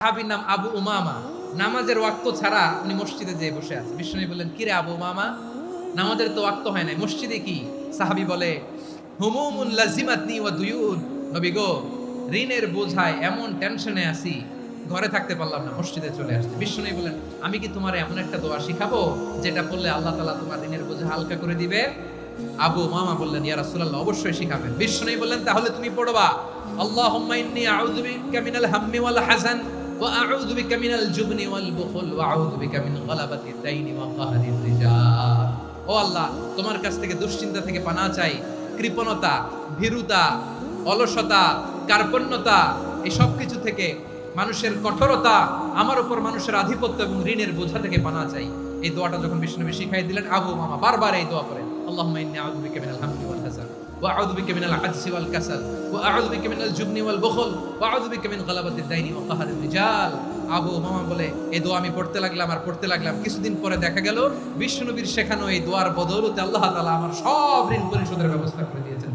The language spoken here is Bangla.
সাহাবীর নাম আবু উমামা। নামাজের ওয়াক্ত ছাড়া উনি মসজিদে যেয়ে বসে আছে। বিশ্বনবী বললেন, কিরে আবু উমামা, নামাজের তো ওয়াক্ত হয় নাই, মসজিদে কি? সাহাবী বলে, হুমুমুন লাজিমাতনি ওয়া দুয়ুন। নবী গো, ঋণের বোঝায় এমন টেনশনে আছি, ঘরে থাকতে পারলাম না, মসজিদে চলে আসছে। বিশ্বনবী বলেন, আমি কি তোমার এমন একটা দোয়া শিখাবো যেটা পড়লে আল্লাহ তাআলা তোমার ঋণের বোঝা হালকা করে দিবে? আবু উমামা বললেন, ইয়া রাসূলুল্লাহ, অবশ্যই শিখাবেন। বিশ্বনবী বললেন, তাহলে তুমি পড়বা, আল্লাহুম্মা ইন্নী আউযু বিকা মিনাল হাম্মি ওয়াল হাযান ওয়া আউযু বিকা মিনাল জুবনি ওয়াল বুখল ওয়া আউযু বিকা মিন গালাবাতিদ দাইনি ওয়া কাহরির রিজাল। ও আল্লাহ, তোমার কাছ থেকে দুশ্চিন্তা থেকে পানাহ চাই, কৃপণতা, ভীরুতা, অলসতা, কার্পণ্যতা, এই সব কিছু থেকে, মানুষের কঠোরতা, আমার উপর মানুষের আধিপত্য এবং ঋণের বোঝা থেকে পানাহ চাই। এই দোয়াটা যখন বিষ্ণুনবী শিখাই দিলেন, আবু উমামা বারবার এই দোয়া করেন, আল্লাহুম্মা ইন্নী আউযু বিকা মিনাল হাম্মি ওয়াল হাযান ওয়া আউযু বিকা মিনাল আজজি ওয়াল কাসাল ওয়া আউযু বিকা মিনাল জুবনি ওয়াল বুখল ওয়া আউযু বিকা মিন গালাবাতিদ দাইনি ওয়া কাহরির রিজাল। আবু উমামা বলে, এই দোয়া আমি পড়তে লাগলাম আর পড়তে লাগলাম। কিছুদিন পরে দেখা গেল বিষ্ণুনবীর শেখানো এই দোয়ার বদৌলতে আল্লাহ তাআলা আমার সব ঋণ পরিশোধের ব্যবস্থা করে দিয়েছেন।